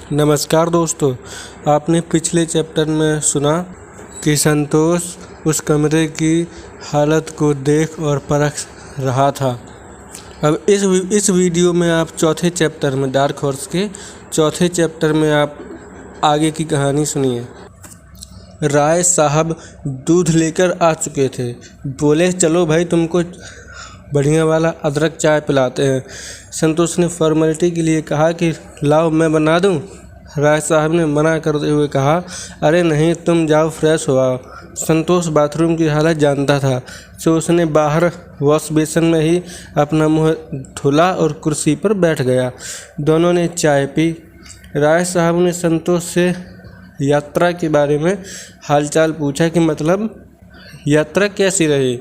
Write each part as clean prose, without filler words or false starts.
नमस्कार दोस्तों, आपने पिछले चैप्टर में सुना कि संतोष उस कमरे की हालत को देख और परख रहा था। अब इस वीडियो में आप चौथे चैप्टर में डार्क हॉर्स के चौथे चैप्टर में आप आगे की कहानी सुनिए। राय साहब दूध लेकर आ चुके थे। बोले, चलो भाई, तुमको बढ़िया वाला अदरक चाय पिलाते हैं। संतोष ने फॉर्मेलिटी के लिए कहा कि लाओ मैं बना दूं। राय साहब ने मना करते हुए कहा, अरे नहीं, तुम जाओ, फ्रेश हो आओ। संतोष बाथरूम की हालत जानता था, तो उसने बाहर वॉश बेसिन में ही अपना मुंह धुला और कुर्सी पर बैठ गया। दोनों ने चाय पी। राय साहब ने संतोष से यात्रा के बारे में हालचाल पूछा कि मतलब यात्रा कैसी रही,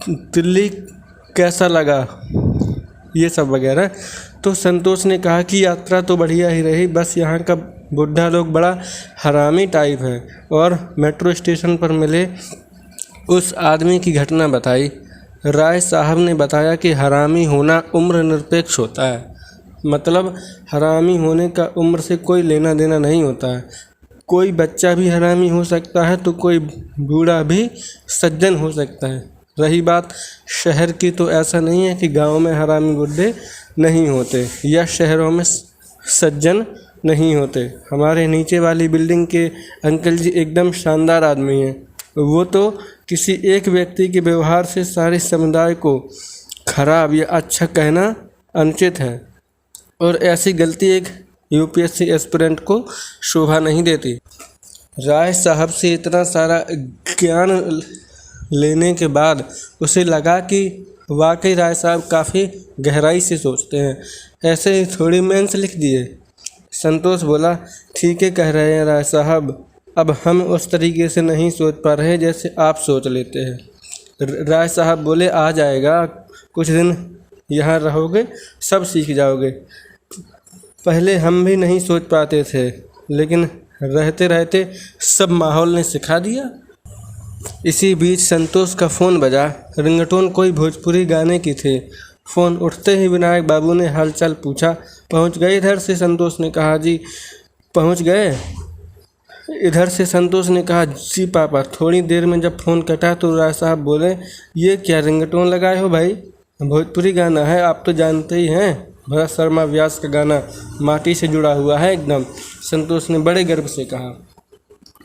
दिल्ली कैसा लगा, ये सब वगैरह। तो संतोष ने कहा कि यात्रा तो बढ़िया ही रही, बस यहाँ का बुढ़ा लोग बड़ा हरामी टाइप है। और मेट्रो स्टेशन पर मिले उस आदमी की घटना बताई। राय साहब ने बताया कि हरामी होना उम्र निरपेक्ष होता है, मतलब हरामी होने का उम्र से कोई लेना देना नहीं होता है। कोई बच्चा भी हरामी हो सकता है तो कोई बूढ़ा भी सज्जन हो सकता है। रही बात शहर की, तो ऐसा नहीं है कि गांव में हरामी बुड्ढे नहीं होते या शहरों में सज्जन नहीं होते। हमारे नीचे वाली बिल्डिंग के अंकल जी एकदम शानदार आदमी हैं। वो तो किसी एक व्यक्ति के व्यवहार से सारे समुदाय को खराब या अच्छा कहना अनुचित है, और ऐसी गलती एक यूपीएससी एस्पिरेंट को शोभा नहीं देती। राय साहब से इतना सारा ज्ञान लेने के बाद उसे लगा कि वाकई राय साहब काफ़ी गहराई से सोचते हैं, ऐसे ही थोड़ी मेंस लिख दिए। संतोष बोला, ठीक है कह रहे हैं राय साहब, अब हम उस तरीके से नहीं सोच पा रहे जैसे आप सोच लेते हैं। राय साहब बोले, आ जाएगा, कुछ दिन यहाँ रहोगे सब सीख जाओगे। पहले हम भी नहीं सोच पाते थे, लेकिन रहते रहते सब माहौल ने सिखा दिया। इसी बीच संतोष का फ़ोन बजा। रिंगटोन कोई भोजपुरी गाने की थी। फ़ोन उठते ही विनायक बाबू ने हालचाल पूछा। पहुंच गए इधर से? संतोष ने कहा, जी पहुंच गए। इधर से संतोष ने कहा, जी पापा। थोड़ी देर में जब फ़ोन कटा तो राय साहब बोले, ये क्या रिंगटोन लगाए हो भाई? भोजपुरी गाना है, आप तो जानते ही हैं, भरत शर्मा व्यास का गाना, माटी से जुड़ा हुआ है एकदम। संतोष ने बड़े गर्व से कहा।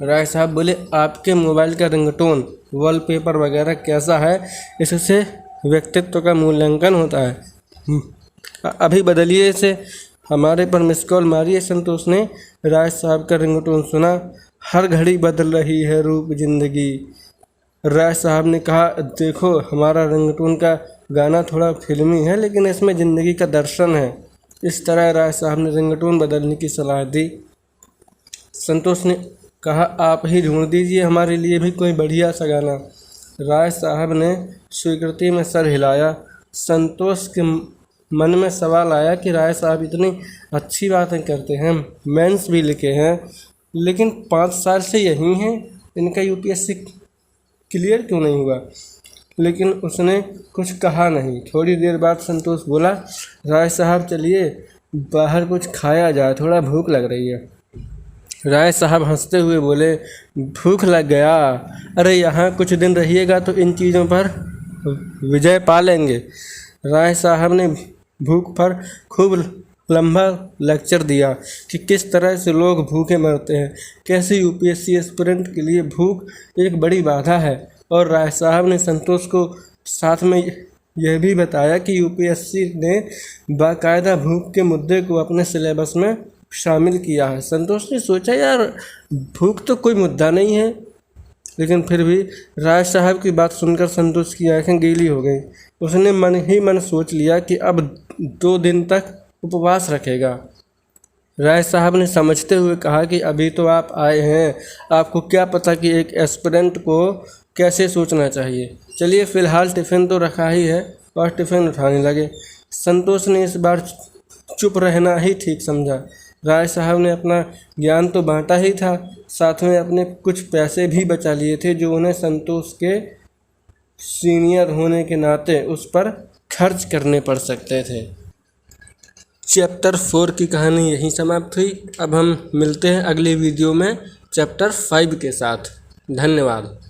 राय साहब बोले, आपके मोबाइल का रिंगटोन वॉलपेपर वगैरह कैसा है? इससे व्यक्तित्व का मूल्यांकन होता है, अभी बदलिए इसे, हमारे पर मिस कॉल मारिए। संतोष ने राय साहब का रिंगटोन सुना। हर घड़ी बदल रही है रूप जिंदगी। राय साहब ने कहा, देखो हमारा रिंगटोन का गाना थोड़ा फिल्मी है, लेकिन इसमें ज़िंदगी का दर्शन है। इस तरह राय साहब ने रिंगटोन बदलने की सलाह दी। संतोष ने कहा, आप ही ढूंढ दीजिए हमारे लिए भी कोई बढ़िया सा गाना। राय साहब ने स्वीकृति में सर हिलाया। संतोष के मन में सवाल आया कि राय साहब इतनी अच्छी बातें करते हैं, मेंस भी लिखे हैं, लेकिन 5 साल से यही हैं, इनका यूपीएससी क्लियर क्यों नहीं हुआ? लेकिन उसने कुछ कहा नहीं। थोड़ी देर बाद संतोष बोला, राय साहब चलिए बाहर कुछ खाया जाए, थोड़ा भूख लग रही है। राय साहब हंसते हुए बोले, भूख लग गया? अरे यहाँ कुछ दिन रहिएगा तो इन चीज़ों पर विजय पा लेंगे। राय साहब ने भूख पर खूब लंबा लेक्चर दिया कि किस तरह से लोग भूखे मरते हैं, कैसे यूपीएससी एस्पिरेंट के लिए भूख एक बड़ी बाधा है। और राय साहब ने संतोष को साथ में यह भी बताया कि यूपीएससी ने बाकायदा भूख के मुद्दे को अपने सिलेबस में शामिल किया है। संतोष ने सोचा, यार भूख तो कोई मुद्दा नहीं है, लेकिन फिर भी राय साहब की बात सुनकर संतोष की आंखें गीली हो गईं। उसने मन ही मन सोच लिया कि अब 2 दिन तक उपवास रखेगा। राय साहब ने समझते हुए कहा कि अभी तो आप आए हैं, आपको क्या पता कि एक एस्पिरेंट को कैसे सोचना चाहिए। चलिए फ़िलहाल टिफ़िन तो रखा ही है, और टिफ़िन उठाने लगे। संतोष ने इस बार चुप रहना ही ठीक समझा। राय साहब ने अपना ज्ञान तो बांटा ही था, साथ में अपने कुछ पैसे भी बचा लिए थे जो उन्हें संतोष के सीनियर होने के नाते उस पर खर्च करने पड़ सकते थे। चैप्टर 4 की कहानी यहीं समाप्त हुई। अब हम मिलते हैं अगली वीडियो में चैप्टर 5 के साथ। धन्यवाद।